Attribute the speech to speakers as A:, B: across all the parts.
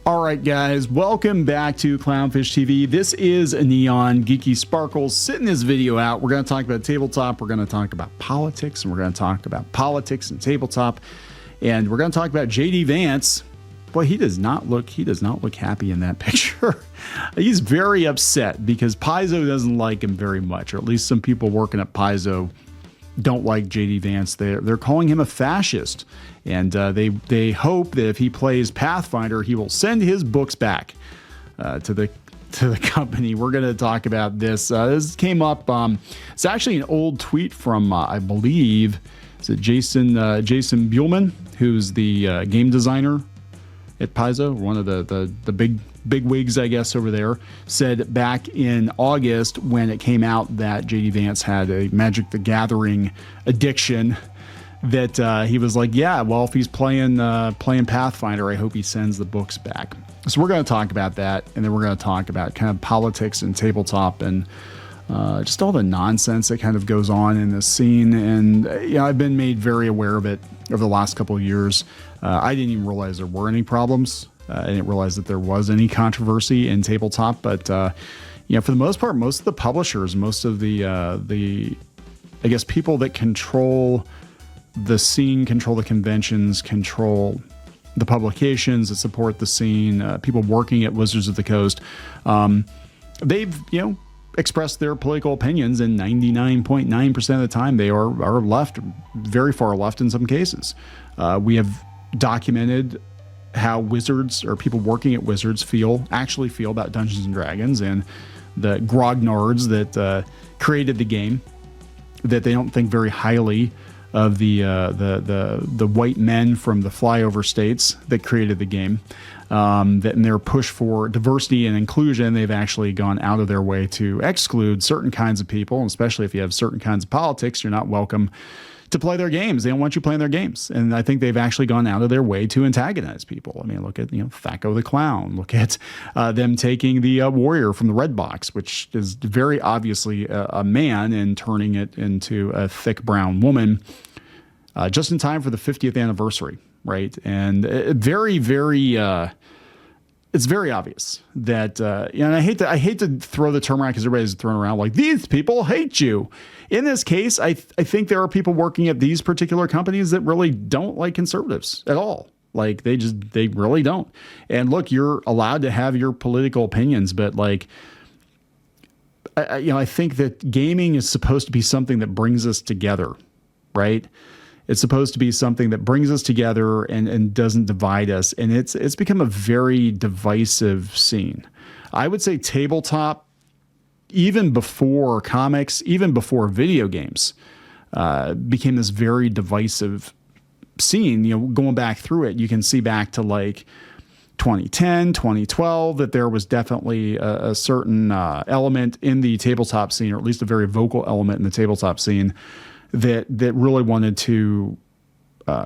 A: All right, guys, welcome back to Clownfish TV. This is Kneon and Geeky Sparkles. Sitting this video out, we're going to talk about tabletop, we're going to talk about politics, and we're going to talk about politics and tabletop, and we're going to talk about JD Vance. Boy, he does not look happy in that picture. He's very upset because Paizo doesn't like him very much, or at least some people working at Paizo don't like JD Vance. They're calling him a fascist, and they hope that if he plays Pathfinder, he will send his books back to the company. We're going to talk about this. This came up. It's actually an old tweet from I believe is it Jason Buhlman, who's the game designer at Paizo, one of the big wigs, I guess, over there, said back in August when it came out that JD Vance had a Magic the Gathering addiction, that he was like, yeah, well, if he's playing Pathfinder, I hope he sends the books back. So we're going to talk about that, and then we're going to talk about kind of politics and tabletop and just all the nonsense that kind of goes on in this scene. And I've been made very aware of it over the last couple of years. I didn't even realize there were any problems. I didn't realize that there was any controversy in tabletop, but for the most part, most of the publishers, most of the I guess people that control the scene, control the conventions, control the publications that support the scene, people working at Wizards of the Coast, they've expressed their political opinions, and 99.9% of the time they are left, very far left in some cases. We have documented how Wizards or people working at Wizards actually feel about Dungeons and Dragons, and the grognards that created the game, that they don't think very highly of the white men from the flyover states that created the game. That in their push for diversity and inclusion, they've actually gone out of their way to exclude certain kinds of people, and especially if you have certain kinds of politics, you're not welcome to play their games. They don't want you playing their games. And I think they've actually gone out of their way to antagonize people. I mean, look at, Thaco the Clown. Look at them taking the warrior from the red box, which is very obviously a man, and turning it into a thick brown woman just in time for the 50th anniversary, right? And very, very... it's very obvious that, and I hate to throw the term around because everybody's throwing around like, these people hate you. In this case, I think there are people working at these particular companies that really don't like conservatives at all. Like they really don't. And look, you're allowed to have your political opinions, but like, I think that gaming is supposed to be something that brings us together, right? It's supposed to be something that brings us together and doesn't divide us. And it's become a very divisive scene. I would say tabletop, even before comics, even before video games, became this very divisive scene. Going back through it, you can see back to like 2010, 2012, that there was definitely a certain element in the tabletop scene, or at least a very vocal element in the tabletop scene, that really wanted to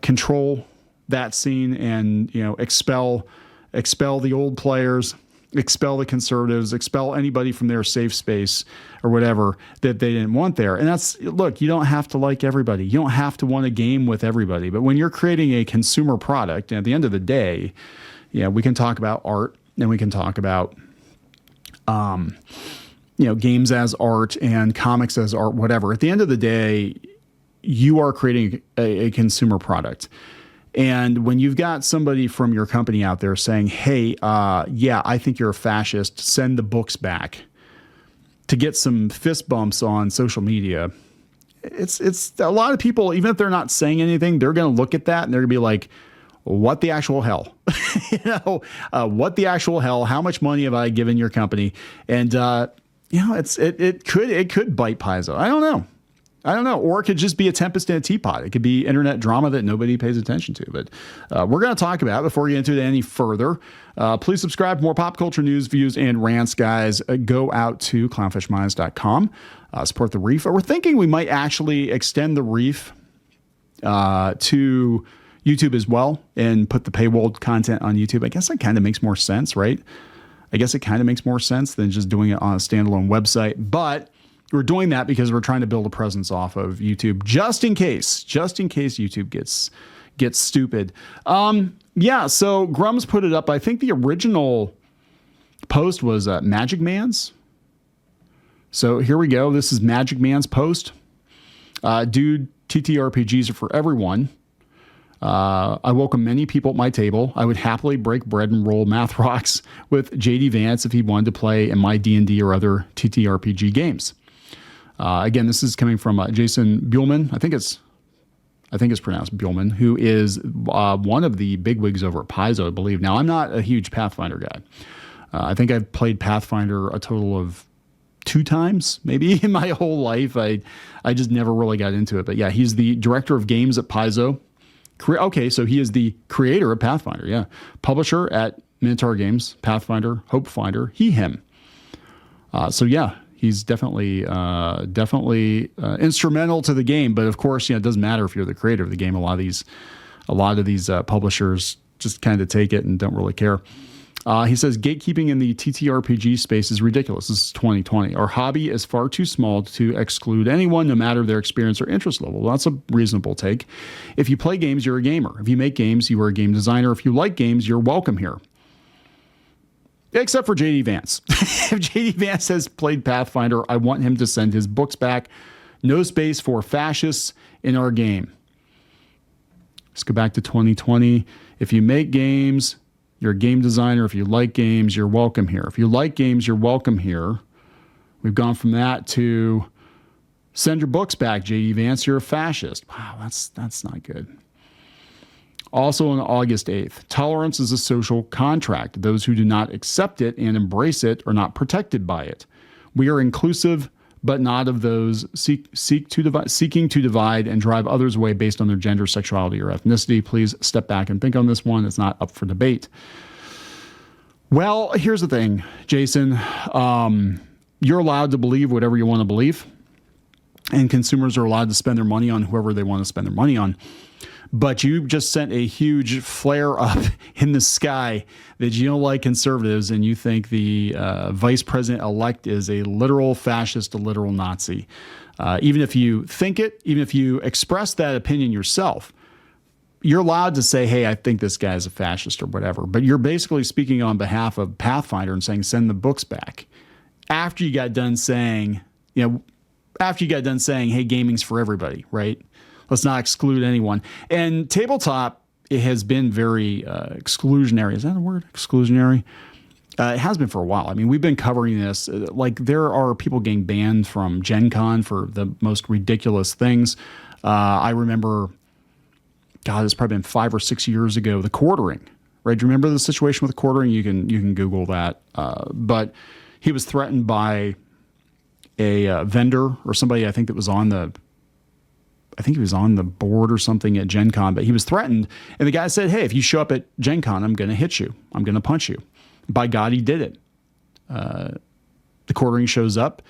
A: control that scene and expel the old players, expel the conservatives, expel anybody from their safe space or whatever that they didn't want there. And look, you don't have to like everybody. You don't have to want a game with everybody. But when you're creating a consumer product, and at the end of the day, we can talk about art, and we can talk about games as art and comics as art, whatever. At the end of the day, you are creating a consumer product. And when you've got somebody from your company out there saying, hey, I think you're a fascist, send the books back, to get some fist bumps on social media, it's a lot of people, even if they're not saying anything, they're going to look at that and they're going to be like, what the actual hell? What the actual hell? How much money have I given your company? And, it could bite Paizo. I don't know. Or it could just be a tempest in a teapot. It could be internet drama that nobody pays attention to. But we're going to talk about it before we get into it any further. Please subscribe for more pop culture news, views, and rants, guys. Go out to clownfishminds.com. Support the Reef. We're thinking we might actually extend the Reef to YouTube as well and put the paywalled content on YouTube. I guess that kind of makes more sense, right? I guess it kind of makes more sense than just doing it on a standalone website. But we're doing that because we're trying to build a presence off of YouTube just in case YouTube gets gets stupid. Yeah, so Grum's put it up. I think the original post was Magic Man's. So here we go. This is Magic Man's post. Dude, TTRPGs are for everyone. I welcome many people at my table. I would happily break bread and roll math rocks with JD Vance if he wanted to play in my D&D or other TTRPG games. Again, this is coming from Jason Buhlman. I think it's pronounced Buhlman, who is one of the bigwigs over at Paizo, I believe. Now, I'm not a huge Pathfinder guy. I think I've played Pathfinder a total of 2 times, maybe in my whole life. I just never really got into it. But yeah, he's the director of games at Paizo. Okay, so he is the creator of Pathfinder, yeah. Publisher at Minotaur Games, Pathfinder, Hopefinder, he, him. So yeah, he's definitely instrumental to the game. But of course, it doesn't matter if you're the creator of the game. A lot of these publishers just kind of take it and don't really care. He says, gatekeeping in the TTRPG space is ridiculous. This is 2020. Our hobby is far too small to exclude anyone, no matter their experience or interest level. Well, that's a reasonable take. If you play games, you're a gamer. If you make games, you are a game designer. If you like games, you're welcome here. Except for JD Vance. If JD Vance has played Pathfinder, I want him to send his books back. No space for fascists in our game. Let's go back to 2020. If you make games, you're a game designer. If you like games, you're welcome here. If you like games, you're welcome here. We've gone from that to send your books back, JD Vance. You're a fascist. Wow, that's not good. Also on August 8th, tolerance is a social contract. Those who do not accept it and embrace it are not protected by it. We are inclusive, but not of those seeking to divide and drive others away based on their gender, sexuality, or ethnicity. Please step back and think on this one. It's not up for debate. Well, here's the thing, Jason. You're allowed to believe whatever you want to believe, and consumers are allowed to spend their money on whoever they want to spend their money on. But you just sent a huge flare up in the sky that you don't like conservatives and you think the vice president-elect is a literal fascist, a literal Nazi. Even if you think it, even if you express that opinion yourself, you're allowed to say, hey, I think this guy is a fascist or whatever. But you're basically speaking on behalf of Pathfinder and saying, send the books back. After you got done saying, hey, gaming's for everybody, right? Let's not exclude anyone. And Tabletop, it has been very exclusionary. Is that a word? Exclusionary? It has been for a while. I mean, we've been covering this. Like, there are people getting banned from Gen Con for the most ridiculous things. I remember, God, it's probably been 5 or 6 years ago, the quartering, right? Do you remember the situation with the quartering? You can Google that. But he was threatened by a vendor or somebody, I think, that was on the board or something at Gen Con, but he was threatened. And the guy said, hey, if you show up at Gen Con, I'm going to hit you. I'm going to punch you. By God, he did it. The quartering shows up.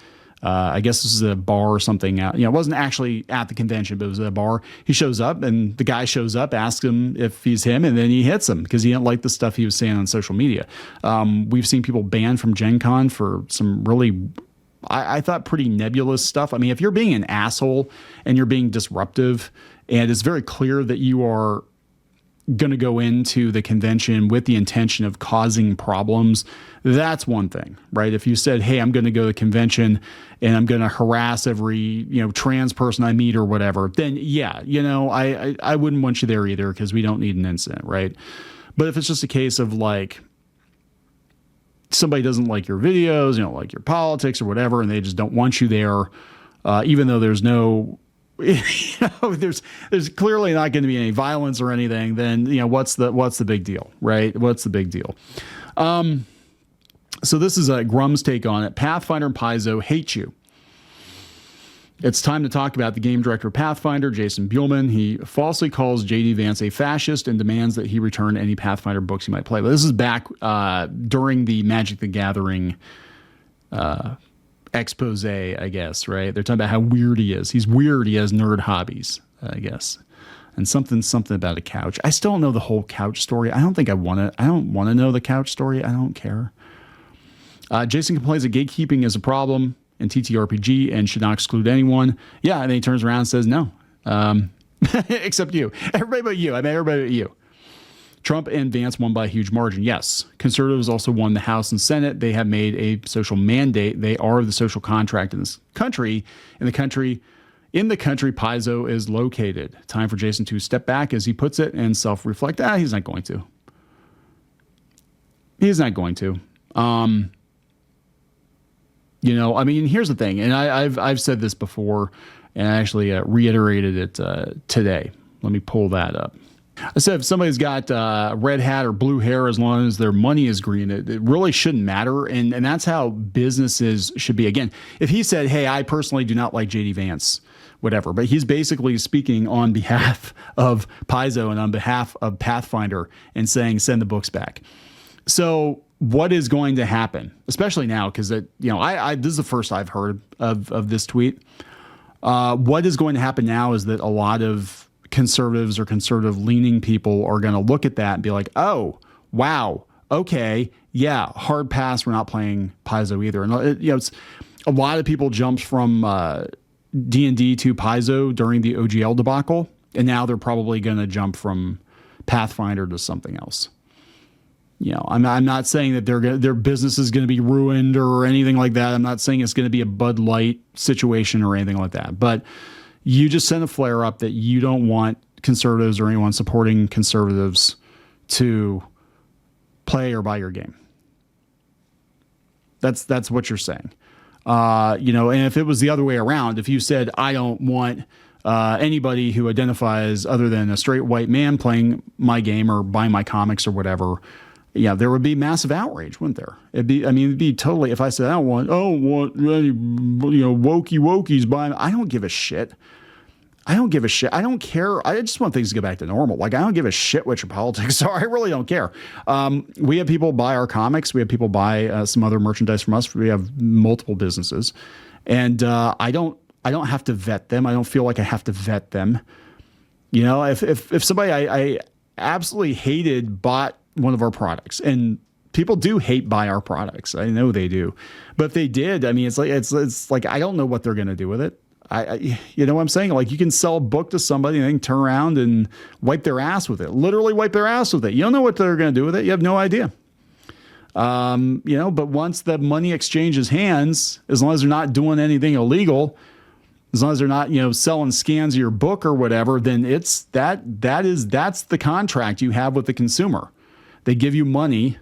A: I guess this is a bar or something. It wasn't actually at the convention, but it was at a bar. He shows up and the guy shows up, asks him if he's him, and then he hits him because he didn't like the stuff he was saying on social media. We've seen people banned from Gen Con for some really, I thought, pretty nebulous stuff. I mean, if you're being an asshole and you're being disruptive and it's very clear that you are going to go into the convention with the intention of causing problems, that's one thing, right? If you said, hey, I'm going to go to the convention and I'm going to harass every, trans person I meet or whatever, then yeah, I wouldn't want you there either because we don't need an incident, right? But if it's just a case of like, somebody doesn't like your videos, like your politics or whatever, and they just don't want you there, even though there's no, there's clearly not going to be any violence or anything, then, what's the big deal, right? What's the big deal? So this is Grum's take on it. Pathfinder and Paizo hate you. It's time to talk about the game director of Pathfinder, Jason Buhlman. He falsely calls JD Vance a fascist and demands that he return any Pathfinder books he might play. But this is back during the Magic the Gathering expose, I guess, right? They're talking about how weird he is. He's weird. He has nerd hobbies, I guess. And something about a couch. I still don't know the whole couch story. I don't want to know the couch story. I don't care. Jason complains that gatekeeping is a problem in TTRPG and should not exclude anyone. Yeah, and then he turns around and says no. except you. Everybody but you. I mean, everybody but you. Trump and Vance won by a huge margin. Yes. Conservatives also won the House and Senate. They have made a social mandate. They are the social contract in this country. In the country, Paizo is located. Time for Jason to step back, as he puts it, and self-reflect. He's not going to. He's not going to. You know, I mean, here's the thing, and I've said this before, and I actually reiterated it today. Let me pull that up. I said if somebody's got red hat or blue hair, as long as their money is green, it really shouldn't matter. And that's how businesses should be. Again, if he said, hey, I personally do not like JD Vance, whatever, but he's basically speaking on behalf of Paizo and on behalf of Pathfinder and saying, send the books back. So what is going to happen, especially now, because this is the first I've heard of this tweet. What is going to happen now is that a lot of conservatives or conservative leaning people are going to look at that and be like, oh, wow. Okay. Yeah. Hard pass. We're not playing Paizo either. And it's a lot of people jumped from D&D to Paizo during the OGL debacle. And now they're probably going to jump from Pathfinder to something else. You know, I'm not saying that their business is going to be ruined or anything like that. I'm not saying it's going to be a Bud Light situation or anything like that, but you just send a flare up that you don't want conservatives or anyone supporting conservatives to play or buy your game. That's what you're saying. And if it was the other way around, if you said, I don't want anybody who identifies other than a straight white man playing my game or buying my comics or whatever, yeah, there would be massive outrage, wouldn't there? It'd be totally, if I said, I don't want any, wokies buying, I don't give a shit. I don't care. I just want things to go back to normal. Like, I don't give a shit what your politics are. I really don't care. We have people buy our comics. We have people buy some other merchandise from us. We have multiple businesses, and I don't have to vet them. I don't feel like I have to vet them. You know, if somebody I absolutely hated bought one of our products, and people do buy our products. I know they do, but if they did, I mean, it's like I don't know what they're going to do with it. You know what I'm saying? Like, you can sell a book to somebody and they can turn around and wipe their ass with it. Literally wipe their ass with it. You don't know what they're going to do with it. You have no idea. But once the money exchanges hands, as long as they're not doing anything illegal, as long as they're not, selling scans of your book or whatever, then that's the contract you have with the consumer. They give you money,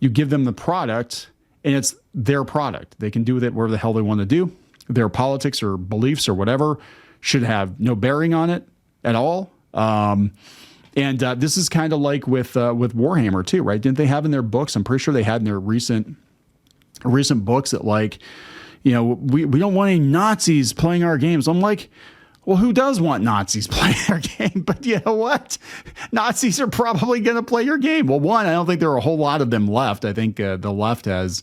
A: you give them the product, and it's their product. They can do with it whatever the hell they want to do. Their politics or beliefs or whatever should have no bearing on it at all. This is kind of like with Warhammer too, right? Didn't they have in their books? I'm pretty sure they had in their recent books that, like, we don't want any Nazis playing our games. I'm like, well, who does want Nazis playing our game? But you know what? Nazis are probably going to play your game. Well, one, I don't think there are a whole lot of them left. I think the left has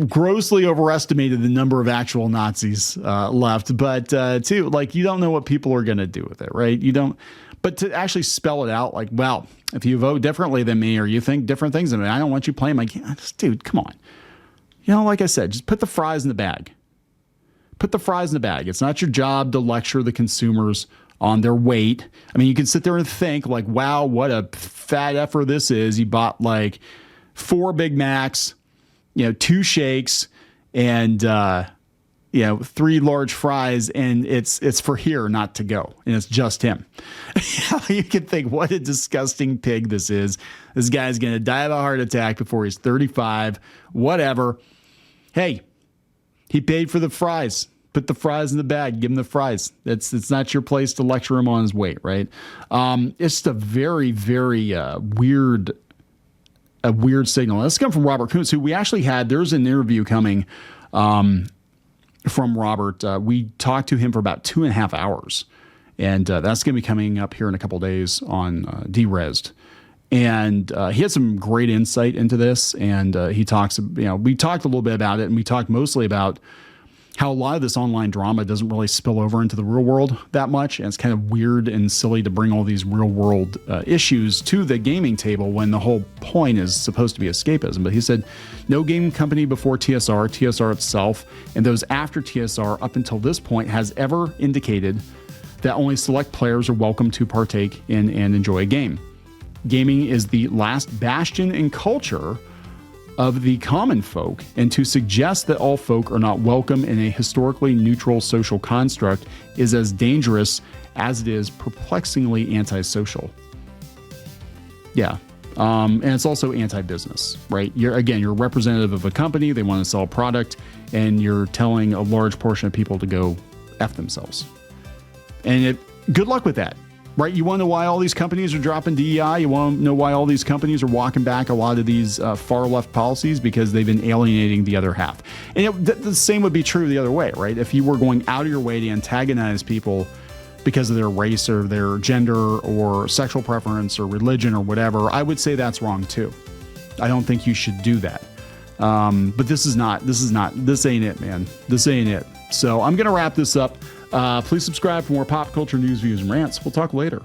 A: grossly overestimated the number of actual Nazis left. But two, like, you don't know what people are going to do with it, right? You don't. But to actually spell it out, like, well, if you vote differently than me or you think different things than me, I don't want you playing my game. Dude, come on. Like I said, just put the fries in the bag. Put the fries in the bag. It's not your job to lecture the consumers on their weight. I mean, you can sit there and think, like, wow, what a fat effer this is. He bought like 4 Big Macs, 2 shakes, and 3 large fries, and it's for here, not to go, and it's just him. You can think, what a disgusting pig this is. This guy's gonna die of a heart attack before he's 35. Whatever. Hey, he paid for the fries. Put the fries in the bag. Give him the fries. It's not your place to lecture him on his weight, right? It's just a very, very weird signal. This comes from Robert Kuntz, who we actually had. There's an interview coming from Robert. We talked to him for about 2.5 hours, and that's going to be coming up here in a couple of days on Derezzed. And he had some great insight into this, and he talks. We talked a little bit about it, and we talked mostly about how a lot of this online drama doesn't really spill over into the real world that much. And it's kind of weird and silly to bring all these real world issues to the gaming table when the whole point is supposed to be escapism. But he said, no gaming company before TSR itself, and those after TSR up until this point has ever indicated that only select players are welcome to partake in and enjoy a game. Gaming is the last bastion in culture of the common folk, and to suggest that all folk are not welcome in a historically neutral social construct is as dangerous as it is perplexingly antisocial. Yeah. And it's also anti-business, right? You're a representative of a company. They want to sell a product, and you're telling a large portion of people to go F themselves. And good luck with that. Right, you want to know why all these companies are dropping DEI? You want to know why all these companies are walking back a lot of these far left policies? Because they've been alienating the other half. And the same would be true the other way, right? If you were going out of your way to antagonize people because of their race or their gender or sexual preference or religion or whatever, I would say that's wrong too. I don't think you should do that. But this ain't it, man. This ain't it. So I'm going to wrap this up. Please subscribe for more pop culture news, views, and rants. We'll talk later.